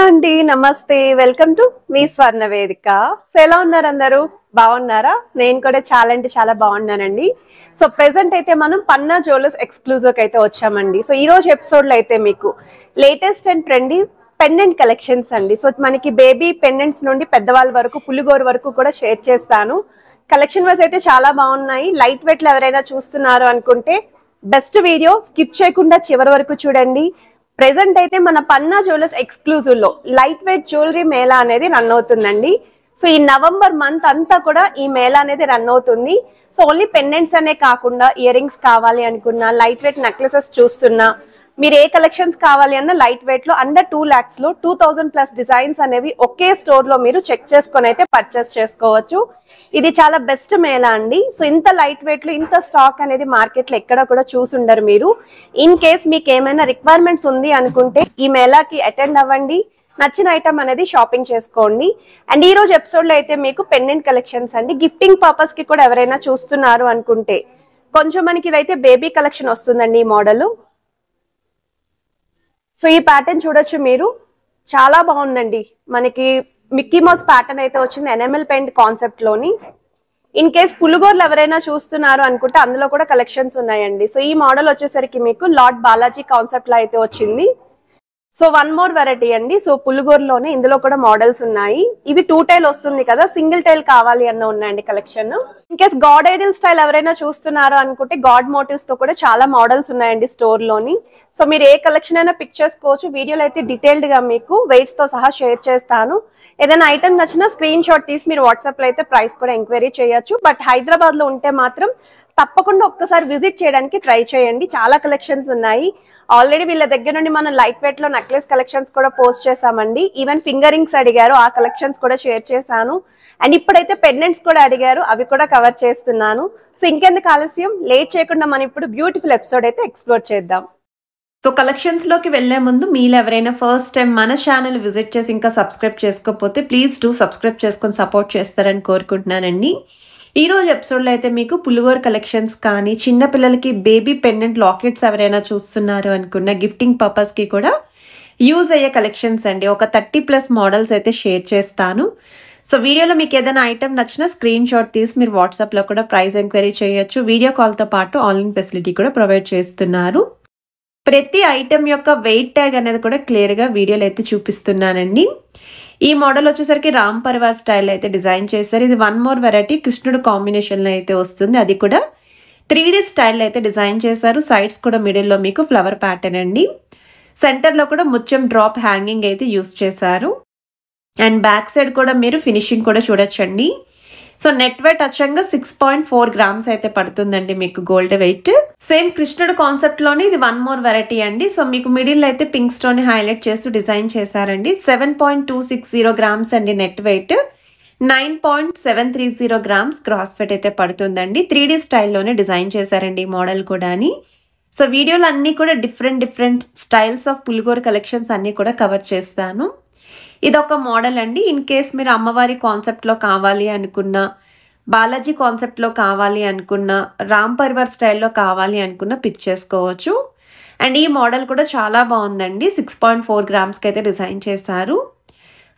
అండి నమస్తే welcome to me స్వర్ణ వేదిక. సో ఎలా ఉన్నారు అందరూ? బాగున్నారా? నేను కూడా చాలా అంటే చాలా బాగున్నానండి. సో ప్రెసెంట్ అయితే మనం పన్నా జ్యువెలర్స్ ఎక్స్క్లూజివ్ అయితే వచ్చామండి. సో ఈ రోజు ఎపిసోడ్ లో అయితే మీకు latest and trendy pendant collections అండి. సో మనకి బేబీ పెండెంట్స్ నుండి పెద్దవాళ్ళ వరకు పులిగోరు వరకు కూడా షేర్ చేస్తాను. కలెక్షన్ వైజ్ అయితే చాలా బాగున్నాయి. లైట్ వెయిట్ లో ఎవరైనా చూస్తున్నారు అనుకుంటే బెస్ట్ వీడియో స్కిప్ చేయకుండా చివరి వరకు చూడండి. ప్రెసెంట్ అయితే మన పన్నా జ్యువెలర్స్ ఎక్స్క్లూజివ్ లో లైట్ వెయిట్ జ్యువెలరీ మేళా అనేది రన్ అవుతుందండి. సో ఈ నవంబర్ మంత్ అంతా కూడా ఈ మేళా అనేది రన్ అవుతుంది. సో ఓన్లీ పెండెంట్స్ అనే కాకుండా ఇయర్ రింగ్స్ కావాలి అనుకున్నా, లైట్ వెయిట్ నెక్లెసెస్ చూస్తున్నా, మీరు ఏ కలెక్షన్స్ కావాలి అన్న లైట్ వెయిట్ లో అండర్ 2 lakhs లో 2000+ డిజైన్స్ అనేవి ఒకే స్టోర్ లో మీరు చెక్ చేసుకొని అయితే పర్చేస్ చేసుకోవచ్చు. ఇది చాలా బెస్ట్ మేళా అండి. సో ఇంత లైట్ వెయిట్ లో ఇంత స్టాక్ అనేది మార్కెట్ లో ఎక్కడ కూడా చూసుండరు మీరు. ఇన్ కేస్ మీకు ఏమైనా రిక్వైర్మెంట్స్ ఉంది అనుకుంటే ఈ మేళాకి అటెండ్ అవ్వండి. నచ్చిన ఐటమ్ అనేది షాపింగ్ చేసుకోండి. అండ్ ఈ రోజు ఎపిసోడ్ లో అయితే మీకు పెండెంట్ కలెక్షన్స్ అండి. గిఫ్టింగ్ పర్పస్ కి కూడా ఎవరైనా చూస్తున్నారు అనుకుంటే కొంచెం మనకి ఇదైతే బేబీ కలెక్షన్ వస్తుందండి ఈ మోడల్. సో ఈ ప్యాటర్న్ చూడొచ్చు మీరు, చాలా బాగుందండి. మనకి మిక్కీ మౌస్ ప్యాటర్న్ అయితే వచ్చింది ఎనామెల్ పెయింట్ కాన్సెప్ట్ లోని. ఇన్ కేస్ పులిగోర్లు ఎవరైనా చూస్తున్నారు అనుకుంటే అందులో కూడా కలెక్షన్స్ ఉన్నాయండి. సో ఈ మోడల్ వచ్చేసరికి మీకు లార్డ్ బాలాజీ కాన్సెప్ట్ లో అయితే వచ్చింది. సో వన్ మోర్ వెరైటీ అండి. సో పులిగోర్లోనే ఇందులో కూడా మోడల్స్ ఉన్నాయి. ఇవి 2 టైల్ వస్తుంది కదా, సింగిల్ టైల్ కావాలి అన్న ఉన్నాయండి collection. In case God Idol style ఎవరైనా చూస్తున్నారు అనుకుంటే గాడ్ మోటివ్స్ తో కూడా చాలా మోడల్స్ ఉన్నాయండి స్టోర్ లోని. సో మీరు ఏ కలెక్షన్ అయినా పిక్ చేసుకోవచ్చు. వీడియోలో అయితే డీటెయిల్డ్ గా మీకు వెయిట్స్ తో సహా షేర్ చేస్తాను. ఏదైనా ఐటమ్ నచ్చినా స్క్రీన్ షాట్ తీసి మీరు వాట్సాప్ లో అయితే ప్రైస్ కూడా ఎంక్వైరీ చేయొచ్చు. బట్ హైదరాబాద్ లో ఉంటే మాత్రం తప్పకుండా ఒక్కసారి విజిట్ చేయడానికి ట్రై చేయండి. చాలా కలెక్షన్స్ ఉన్నాయి. ఆల్రెడీ వీళ్ళ దగ్గర నుండి మనం లైట్ వెయిట్ లో నెక్లెస్ కలెక్షన్స్ కూడా పోస్ట్ చేసామండి. ఈవెన్ ఫింగర్ రింగ్స్ అడిగారు, ఆ కలెక్షన్స్ కూడా షేర్ చేశాను. అండ్ ఇప్పుడైతే పెండెంట్స్ కూడా అడిగారు, అవి కూడా కవర్ చేస్తున్నాను. సో ఇంకెందుకు ఆలస్యం, లేట్ చేయకుండా మనం ఇప్పుడు బ్యూటిఫుల్ ఎపిసోడ్ అయితే ఎక్స్ప్లోర్ చేద్దాం. సో కలెక్షన్స్ లోకి వెళ్లే ముందు మీరు ఎవరైనా ఫస్ట్ టైం మన ఛానల్ విజిట్ చేసి ఇంకా సబ్స్క్రైబ్ చేసుకోకపోతే ప్లీజ్ డూ సబ్స్క్రైబ్ చేసుకొని సపోర్ట్ చేస్తారని కోరుకుంటున్నానండి. ఈ రోజు ఎపిసోడ్లో అయితే మీకు పులిగోర్ కలెక్షన్స్ కానీ, చిన్నపిల్లలకి బేబీ పెండెంట్ లాకెట్స్ ఎవరైనా చూస్తున్నారు అనుకున్న గిఫ్టింగ్ పర్పస్కి కూడా యూజ్ అయ్యే కలెక్షన్స్ అండి. ఒక 30+ మోడల్స్ అయితే షేర్ చేస్తాను. సో వీడియోలో మీకు ఏదైనా ఐటమ్ నచ్చినా స్క్రీన్ షాట్ తీసి మీరు వాట్సాప్లో కూడా ప్రైస్ ఎంక్వైరీ చేయొచ్చు. వీడియో కాల్తో పాటు ఆన్లైన్ ఫెసిలిటీ కూడా ప్రొవైడ్ చేస్తున్నారు. ప్రతి ఐటమ్ యొక్క వెయిట్ ట్యాగ్ అనేది కూడా క్లియర్గా వీడియోలో అయితే చూపిస్తున్నానండి. ఈ మోడల్ వచ్చేసరికి రామ్ పరివార్ స్టైల్ అయితే డిజైన్ చేశారు. ఇది వన్ మోర్ వెరైటీ కృష్ణుడు కాంబినేషన్లో అయితే వస్తుంది. అది కూడా 3D స్టైల్ అయితే డిజైన్ చేశారు. సైడ్స్ కూడా మిడిల్లో మీకు ఫ్లవర్ ప్యాటర్న్ అండి. సెంటర్లో కూడా ముత్యం డ్రాప్ హ్యాంగింగ్ అయితే యూస్ చేశారు. అండ్ బ్యాక్ సైడ్ కూడా మీరు ఫినిషింగ్ కూడా చూడొచ్చండి. సో నెట్ వెయిట్ అచ్చంగా 6.4 grams అయితే పడుతుందండి మీకు గోల్డ్ వెయిట్. సేమ్ కృష్ణుడు కాన్సెప్ట్ లోని ఇది వన్ మోర్ వెరైటీ అండి. సో మీకు మిడిల్ అయితే పింక్ స్టోన్ హైలైట్ చేస్తూ డిజైన్ చేశారండి. 7.260 grams అండి net weight. 9.730 grams cross wait అయితే పడుతుందండి. 3D స్టైల్లోనే డిజైన్ చేశారండి ఈ మోడల్ కూడా అని. సో వీడియోలో అన్ని కూడా డిఫరెంట్ స్టైల్స్ ఆఫ్ పులిగోర్ కలెక్షన్స్ అన్ని కూడా కవర్ చేస్తాను. ఇదొక మోడల్ అండి. ఇన్ కేస్ మీరు అమ్మవారి కాన్సెప్ట్లో కావాలి అనుకున్నా, బాలాజీ కాన్సెప్ట్లో కావాలి అనుకున్నా, రామ్ పరివార్ స్టైల్లో కావాలి అనుకున్నా పిక్ చేసుకోవచ్చు. అండ్ ఈ మోడల్ కూడా చాలా బాగుందండి. 6.4 grams అయితే డిజైన్ చేశారు.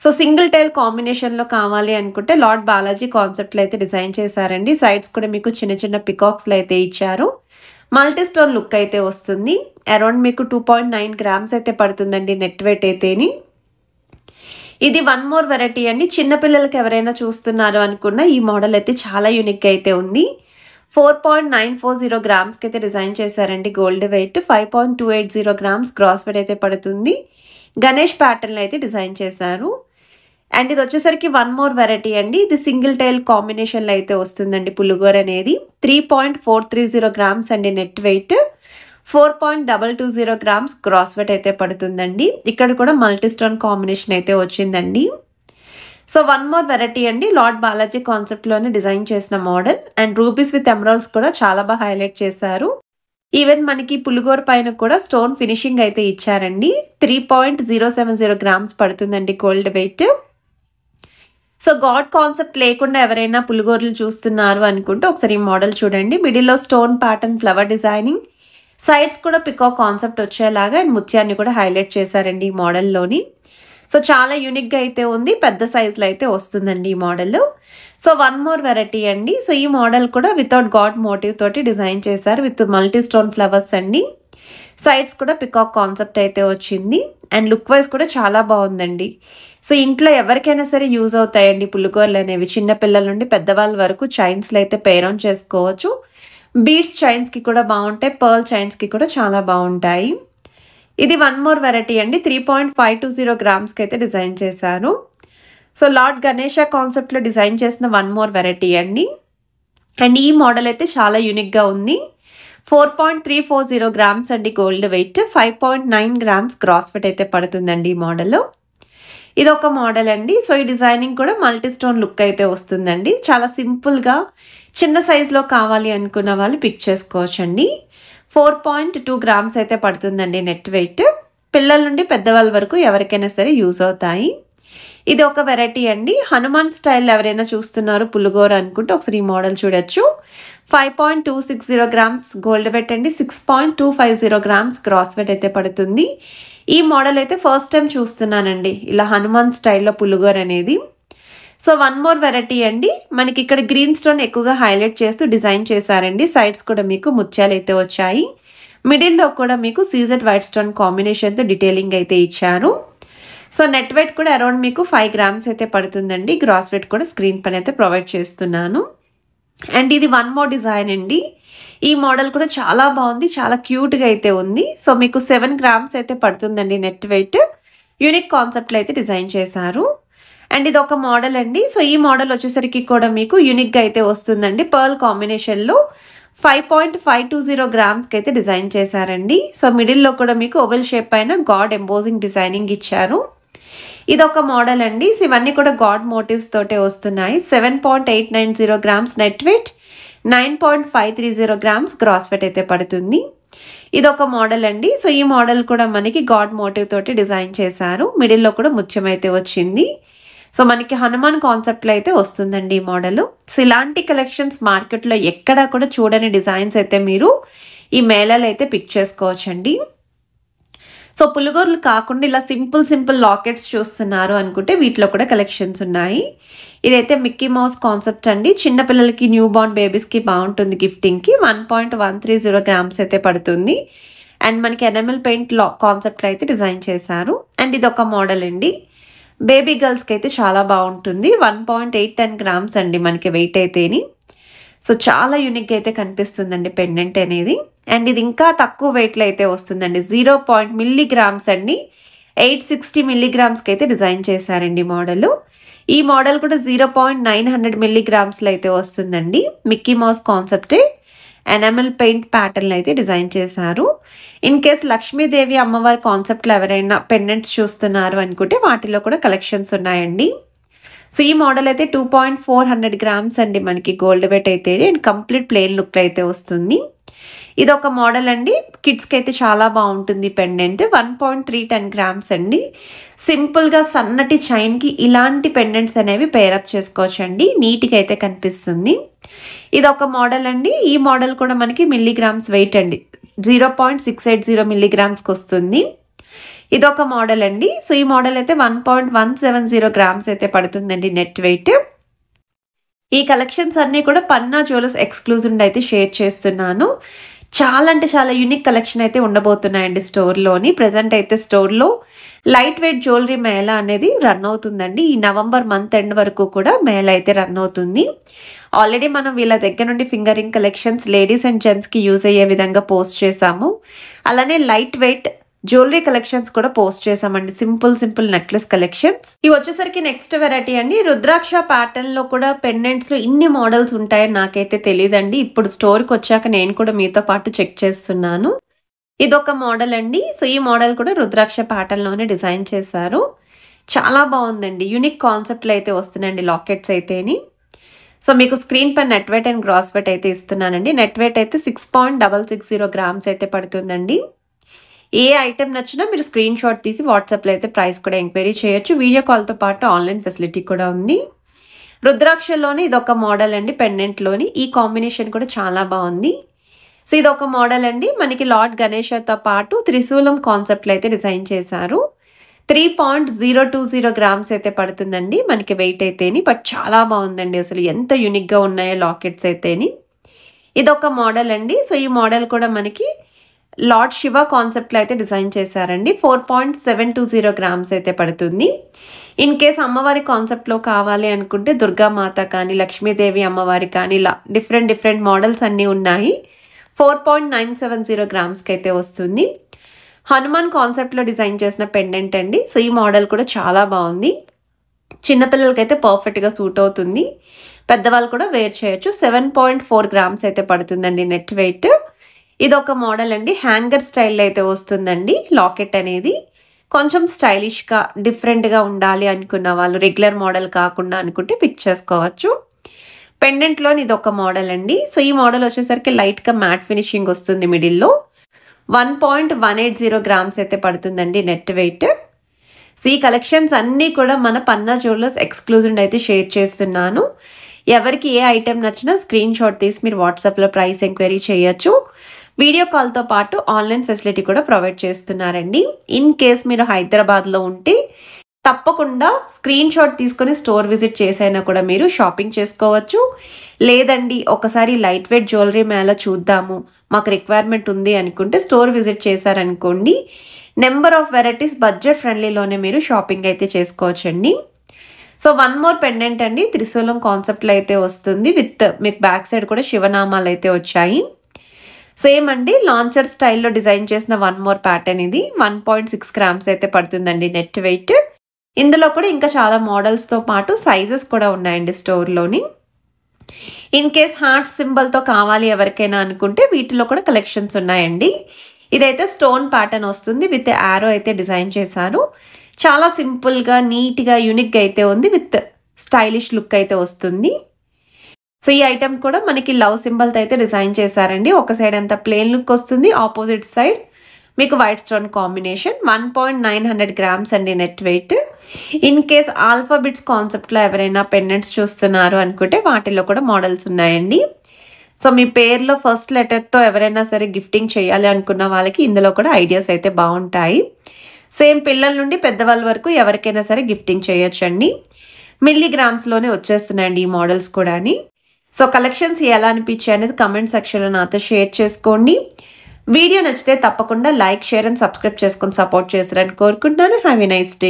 సో సింగిల్ టైల్ కాంబినేషన్లో కావాలి అనుకుంటే లార్డ్ బాలాజీ కాన్సెప్ట్లో అయితే డిజైన్ చేశారండి. సైడ్స్ కూడా మీకు చిన్న చిన్న పికాక్స్లో అయితే ఇచ్చారు. మల్టీ స్టోన్ లుక్ అయితే వస్తుంది. అరౌండ్ మీకు 2.9 grams అయితే పడుతుందండి నెట్ వెయిట్ అయితేని. ఇది వన్ మోర్ వెరైటీ అండి. చిన్నపిల్లలకి ఎవరైనా చూస్తున్నారు అనుకున్న ఈ మోడల్ అయితే చాలా యూనిక్ అయితే ఉంది. 4.940 grams అయితే డిజైన్ చేశారండి gold weight. 5.280 grams cross wait అయితే పడుతుంది. గణేష్ ప్యాటర్న్ అయితే డిజైన్ చేశారు. అండ్ ఇది వచ్చేసరికి వన్ మోర్ వెరైటీ అండి. ఇది సింగిల్ టైల్ కాంబినేషన్లో అయితే వస్తుందండి పులిగోర్ అనేది. 3.430 grams అండి net weight. 4.220 grams cross wait అయితే పడుతుందండి. ఇక్కడ కూడా మల్టీ స్టోన్ కాంబినేషన్ అయితే వచ్చిందండి. సో వన్ మోర్ వెరైటీ అండి. లార్డ్ బాలాజీ కాన్సెప్ట్లోనే డిజైన్ చేసిన model. And rubies with emeralds కూడా చాలా బాగా హైలైట్ చేశారు. ఈవెన్ మనకి పులిగోర్ పైన కూడా స్టోన్ ఫినిషింగ్ అయితే ఇచ్చారండి. 3.070 grams పడుతుందండి gold weight. So God concept లేకుండా ఎవరైనా పులిగోర్లు చూస్తున్నారు అనుకుంటే ఒకసారి ఈ మోడల్ చూడండి. మిడిల్లో stone pattern flower designing, sides కూడా పికాక్ కాన్సెప్ట్ వచ్చేలాగా అండ్ ముత్యాన్ని కూడా హైలైట్ చేశారండి ఈ మోడల్లోని. సో చాలా యూనిక్గా అయితే ఉంది, పెద్ద సైజులో అయితే వస్తుందండి ఈ model. So one more variety అండి. సో ఈ మోడల్ కూడా వితౌట్ గాడ్ మోటివ్ తోటి డిజైన్ చేశారు, విత్ మల్టీ స్టోన్ ఫ్లవర్స్ అండి. సైడ్స్ కూడా పికాక్ కాన్సెప్ట్ అయితే వచ్చింది అండ్ లుక్ వైజ్ కూడా చాలా బాగుందండి. సో ఇంట్లో ఎవరికైనా సరే యూజ్ అవుతాయండి పులుగోర్లు అనేవి, చిన్నపిల్లల నుండి పెద్దవాళ్ళ వరకు చైన్స్లో అయితే పేర్ ఆన్ చేసుకోవచ్చు. బీడ్స్ చైన్స్కి కూడా బాగుంటాయి, పర్ల్ చైన్స్కి కూడా చాలా బాగుంటాయి. ఇది వన్ మోర్ వెరైటీ అండి. 3.520 గ్రామ్స్కి అయితే డిజైన్ చేశారు. సో లార్డ్ గణేష కాన్సెప్ట్లో డిజైన్ చేసిన వన్ మోర్ వెరైటీ అండి. అండ్ ఈ మోడల్ అయితే చాలా యూనిక్గా ఉంది. 4.340 గ్రామ్స్ అండి gold weight, 5.9 grams gross weight అయితే పడుతుందండి ఈ మోడల్. ఇది ఒక మోడల్ అండి. సో ఈ డిజైనింగ్ కూడా మల్టీ స్టోన్ లుక్ అయితే వస్తుందండి. చాలా సింపుల్గా చిన్న సైజులో కావాలి అనుకున్న వాళ్ళు పిక్ చేసుకోవచ్చు అండి. 4.2 గ్రామ్స్ అయితే పడుతుందండి నెట్ వెయిట్. పిల్లల నుండి పెద్దవాళ్ళ వరకు ఎవరికైనా సరే యూజ్ అవుతాయి. ఇది ఒక వెరైటీ అండి. హనుమాన్ స్టైల్ ఎవరైనా చూస్తున్నారు పులుగోర అనుకుంటే ఒకసారి ఈ మోడల్ చూడొచ్చు. 5.260 గ్రామ్స్ గోల్డ్ వెయిట్ అండి, 6.250 గ్రామ్స్ గ్రాస్ వెయిట్ అయితే పడుతుంది. ఈ మోడల్ అయితే ఫస్ట్ టైం చూస్తున్నానండి ఇలా హనుమాన్ స్టైల్లో పులుగోర అనేది. సో వన్ మోర్ వెరైటీ అండి. మనకి ఇక్కడ గ్రీన్ స్టోన్ ఎక్కువగా హైలైట్ చేస్తూ డిజైన్ చేశారండి. సైడ్స్ కూడా మీకు ముత్యాలు అయితే వచ్చాయి. మిడిల్లో కూడా మీకు సీజెడ్ వైట్ స్టోన్ కాంబినేషన్తో డీటెయిలింగ్ అయితే ఇచ్చారు. సో నెట్ వెయిట్ కూడా అరౌండ్ మీకు 5 గ్రామ్స్ అయితే పడుతుందండి. గ్రాస్ వెయిట్ కూడా స్క్రీన్ పైన అయితే ప్రొవైడ్ చేస్తున్నాను. అండ్ ఇది వన్ మోర్ డిజైన్ అండి. ఈ మోడల్ కూడా చాలా బాగుంది, చాలా క్యూట్గా అయితే ఉంది. సో మీకు 7 గ్రామ్స్ అయితే పడుతుందండి నెట్ వెయిట్. యూనిక్ కాన్సెప్ట్లో అయితే డిజైన్ చేశారు. అండ్ ఇది ఒక మోడల్ అండి. సో ఈ మోడల్ వచ్చేసరికి కూడా మీకు యూనిక్గా అయితే వస్తుందండి. పర్ల్ కాంబినేషన్లో 5.520 గ్రామ్స్కి అయితే డిజైన్ చేశారండి. సో మిడిల్లో కూడా మీకు ఓవెల్ షేప్ పైన గాడ్ ఎంబోజింగ్ డిజైనింగ్ ఇచ్చారు. ఇది ఒక మోడల్ అండి. సో ఇవన్నీ కూడా గాడ్ మోటివ్స్ తోటే వస్తున్నాయి. 7.890 grams net weight, 9.530 grams gross weight అయితే పడుతుంది. ఇది ఒక మోడల్ అండి. సో ఈ మోడల్ కూడా మనకి గాడ్ మోటివ్ తోటి డిజైన్ చేశారు. మిడిల్లో కూడా ముత్యం అయితే వచ్చింది. సో మనకి హనుమాన్ కాన్సెప్ట్లో అయితే వస్తుందండి ఈ మోడల్. సో ఇలాంటి కలెక్షన్స్ మార్కెట్లో ఎక్కడా కూడా చూడని డిజైన్స్ అయితే మీరు ఈ మేళాలో అయితే పిక్ చేసుకోవచ్చండి. సో పులుగోర్లు కాకుండా ఇలా సింపుల్ లాకెట్స్ చూస్తున్నారు అనుకుంటే వీటిలో కూడా కలెక్షన్స్ ఉన్నాయి. ఇదైతే మిక్కీ మౌస్ కాన్సెప్ట్ అండి. చిన్నపిల్లలకి న్యూ బార్న్ బేబీస్కి బాగుంటుంది గిఫ్టింగ్కి. 1.130 గ్రామ్స్ అయితే పడుతుంది. అండ్ మనకి ఎనామెల్ పెయింట్ కాన్సెప్ట్లో అయితే డిజైన్ చేశారు. అండ్ ఇది ఒక మోడల్ అండి. బేబీ గర్ల్స్కి అయితే చాలా బాగుంటుంది. 1.810 గ్రామ్స్ అండి మనకి వెయిట్ అయితేని. సో చాలా యూనిక్గా అయితే కనిపిస్తుందండి పెండెంట్ అనేది. అండ్ ఇది ఇంకా తక్కువ వెయిట్లో అయితే వస్తుందండి. 0 మిల్లీగ్రామ్స్ అండి, 860 మిల్లీగ్రామ్స్కి అయితే డిజైన్ చేశారండి మోడల్. ఈ మోడల్ కూడా 0.900 మిల్లీగ్రామ్స్లో అయితే వస్తుందండి. మిక్కీ మౌస్ కాన్సెప్టే ఎనామెల్ పెయింట్ ప్యాటర్న్ అయితే డిజైన్ చేశారు. ఇన్ కేస్ లక్ష్మీదేవి అమ్మవారి కాన్సెప్ట్లో ఎవరైనా పెండెంట్స్ చూస్తున్నారు అనుకుంటే వాటిలో కూడా కలెక్షన్స్ ఉన్నాయండి. సో ఈ మోడల్ అయితే 2.400 గ్రామ్స్ అండి మనకి గోల్డ్ వెయిట్ అయితే. అండ్ కంప్లీట్ ప్లెయిన్ లుక్ అయితే వస్తుంది. ఇది ఒక మోడల్ అండి. కిడ్స్కి అయితే చాలా బాగుంటుంది పెండెంట్. 1.310 గ్రామ్స్ అండి. సింపుల్గా సన్నటి చైన్కి ఇలాంటి పెండెంట్స్ అనేవి పేరప్ చేసుకోవచ్చు అండి. నీట్గా అయితే కనిపిస్తుంది. ఇది ఒక మోడల్ అండి. ఈ మోడల్ కూడా మనకి మిల్లీగ్రామ్స్ వెయిట్ అండి. 0.680 మిల్లీగ్రామ్స్కి వస్తుంది. ఇదొక మోడల్ అండి. సో ఈ మోడల్ అయితే 1.170 గ్రామ్స్ అయితే పడుతుందండి నెట్ వెయిట్. ఈ కలెక్షన్స్ అన్నీ కూడా పన్నా జ్యువెలర్స్ ఎక్స్క్లూజివ్ అయితే షేర్ చేస్తున్నాను. చాలా అంటే చాలా యూనిక్ కలెక్షన్ అయితే ఉండబోతున్నాయండి స్టోర్లోని. ప్రెసెంట్ అయితే స్టోర్లో లైట్ వెయిట్ జ్యువెలరీ మేళా అనేది రన్ అవుతుందండి. ఈ నవంబర్ మంత్ ఎండ్ వరకు కూడా మేళా అయితే రన్ అవుతుంది. ఆల్రెడీ మనం వీళ్ళ దగ్గర నుండి ఫింగరింగ్ కలెక్షన్స్ లేడీస్ అండ్ జెంట్స్కి యూజ్ అయ్యే విధంగా పోస్ట్ చేసాము. అలానే లైట్ వెయిట్ జ్యువెలరీ కలెక్షన్స్ కూడా పోస్ట్ చేసామండి. Simple necklace collections. ఇవి వచ్చేసరికి నెక్స్ట్ వెరైటీ అండి. రుద్రాక్ష ప్యాటర్న్ లో కూడా పెండెంట్స్ లో ఇన్ని మోడల్స్ ఉంటాయని నాకైతే తెలియదండి. ఇప్పుడు స్టోర్కి వచ్చాక నేను కూడా మీతో పాటు చెక్ చేస్తున్నాను. ఇదొక మోడల్ అండి. సో ఈ మోడల్ కూడా రుద్రాక్ష ప్యాటర్న్ లోనే డిజైన్ చేశారు. చాలా బాగుందండి. యూనిక్ కాన్సెప్ట్లు అయితే వస్తున్నాయండి లాకెట్స్ అయితేని. సో మీకు స్క్రీన్ పై net weight and gross weight అయితే ఇస్తున్నానండి. నెట్ వెయిట్ అయితే 6.660 గ్రామ్స్ అయితే పడుతుందండి. ఏ ఐటెం నచ్చినా మీరు స్క్రీన్ షాట్ తీసి వాట్సాప్లో అయితే ప్రైస్ కూడా ఎంక్వైరీ చేయొచ్చు. వీడియో కాల్తో పాటు ఆన్లైన్ ఫెసిలిటీ కూడా ఉంది. రుద్రాక్షలోని ఇదొక మోడల్ అండి. పెండెంట్లోని ఈ కాంబినేషన్ కూడా చాలా బాగుంది. సో ఇదొక మోడల్ అండి. మనకి లార్డ్ గణేషతో పాటు త్రిశూలం కాన్సెప్ట్లో అయితే డిజైన్ చేశారు. 3.020 గ్రామ్స్ అయితే పడుతుందండి మనకి వెయిట్ అయితేని. బట్ చాలా బాగుందండి, అసలు ఎంత యూనిక్గా ఉన్నాయో లాకెట్స్ అయితేని. ఇదొక మోడల్ అండి. సో ఈ మోడల్ కూడా మనకి లార్డ్ శివ కాన్సెప్ట్లో అయితే డిజైన్ చేశారండి. 4.720 గ్రామ్స్ అయితే పడుతుంది. ఇన్ కేస్ అమ్మవారి కాన్సెప్ట్లో కావాలి అనుకుంటే దుర్గామాత కానీ లక్ష్మీదేవి అమ్మవారి కానీ ఇలా డిఫరెంట్ మోడల్స్ అన్నీ ఉన్నాయి. 4.970 గ్రామ్స్కి అయితే వస్తుంది. హనుమాన్ కాన్సెప్ట్లో డిజైన్ చేసిన పెండెంట్ అండి. సో ఈ మోడల్ కూడా చాలా బాగుంది, చిన్నపిల్లలకైతే పర్ఫెక్ట్గా సూట్ అవుతుంది, పెద్దవాళ్ళు కూడా వేర్ చేయొచ్చు. 7.4 గ్రామ్స్ అయితే పడుతుందండి నెట్ వెయిట్. ఇదొక మోడల్ అండి, హ్యాంగర్ స్టైల్లో అయితే వస్తుందండి లాకెట్ అనేది. కొంచెం స్టైలిష్గా డిఫరెంట్గా ఉండాలి అనుకున్న వాళ్ళు, రెగ్యులర్ మోడల్ కాకుండా అనుకుంటే పిక్ చేసుకోవచ్చు. పెండెంట్లోని ఇదొక మోడల్ అండి. సో ఈ మోడల్ వచ్చేసరికి లైట్గా మ్యాట్ ఫినిషింగ్ వస్తుంది మిడిల్లో. 1.180 గ్రామ్స్ అయితే పడుతుందండి నెట్ వెయిట్. సో ఈ కలెక్షన్స్ అన్నీ కూడా మన పన్నా జ్యువెలర్స్ ఎక్స్క్లూజివ్ అయితే షేర్ చేస్తున్నాను. ఎవరికి ఏ ఐటెం నచ్చినా స్క్రీన్ షాట్ తీసి మీరు వాట్సాప్లో ప్రైస్ ఎంక్వైరీ చేయొచ్చు. వీడియో కాల్తో పాటు ఆన్లైన్ ఫెసిలిటీ కూడా ప్రొవైడ్ చేస్తున్నారండి. ఇన్ కేస్ మీరు హైదరాబాద్లో ఉంటే తప్పకుండా స్క్రీన్ షాట్ తీసుకొని స్టోర్ విజిట్ చేసైనా కూడా మీరు షాపింగ్ చేసుకోవచ్చు. లేదండి ఒకసారి లైట్ వెయిట్ జ్యువెలరీ మేళ చూద్దాము, మాకు రిక్వైర్మెంట్ ఉంది అనుకుంటే స్టోర్ విజిట్ చేశారనుకోండి, నెంబర్ ఆఫ్ వెరైటీస్ బడ్జెట్ ఫ్రెండ్లీలోనే మీరు షాపింగ్ అయితే చేసుకోవచ్చండి. సో వన్ మోర్ పెండెంట్ అండి, త్రిశూలం కాన్సెప్ట్లో అయితే వస్తుంది. విత్ మీకు బ్యాక్ సైడ్ కూడా శివనామాలు అయితే వచ్చాయి. సేమ్ అండి, లాంచర్ స్టైల్లో డిజైన్ చేసిన వన్ మోర్ ప్యాటర్న్ ఇది. 1.6 గ్రామ్స్ అయితే పడుతుందండి నెట్ వెయిట్. ఇందులో కూడా ఇంకా చాలా మోడల్స్తో పాటు సైజెస్ కూడా ఉన్నాయండి స్టోర్లోని. ఇన్ కేస్ హార్ట్ సింబల్తో కావాలి ఎవరికైనా అనుకుంటే వీటిలో కూడా కలెక్షన్స్ ఉన్నాయండి. ఇదైతే స్టోన్ ప్యాటర్న్ వస్తుంది, విత్ యారో అయితే డిజైన్ చేశారు. చాలా సింపుల్గా నీట్గా యూనిక్గా అయితే ఉంది, విత్ స్టైలిష్ లుక్ అయితే వస్తుంది. సో ఈ ఐటమ్ కూడా మనకి లవ్ సింబల్తో అయితే డిజైన్ చేశారండి. ఒక సైడ్ అంతా ప్లెయిన్ లుక్ వస్తుంది, ఆపోజిట్ సైడ్ మీకు వైట్ స్టోన్ కాంబినేషన్. 1.900 గ్రామ్స్ అండి net weight. In case alphabets కాన్సెప్ట్లో ఎవరైనా పెండెంట్స్ చూస్తున్నారు అనుకుంటే వాటిల్లో కూడా మోడల్స్ ఉన్నాయండి. సో మీ పేర్లో ఫస్ట్ లెటర్తో ఎవరైనా సరే గిఫ్టింగ్ చేయాలి అనుకున్న వాళ్ళకి ఇందులో కూడా ఐడియాస్ అయితే బాగుంటాయి. సేమ్ పిల్లల నుండి పెద్దవాళ్ళ వరకు ఎవరికైనా సరే గిఫ్టింగ్ చేయొచ్చండి. మిల్లీగ్రామ్స్లోనే వచ్చేస్తున్నాయండి ఈ మోడల్స్ కూడా. సో కలెక్షన్స్ ఎలా అనిపించాయి అనేది కమెంట్ సెక్షన్లో నాతో షేర్ చేసుకోండి. వీడియో నచ్చితే తప్పకుండా లైక్, షేర్ అండ్ సబ్స్క్రైబ్ చేసుకొని సపోర్ట్ చేస్తారని కోరుకుంటున్నాను. Have a nice day.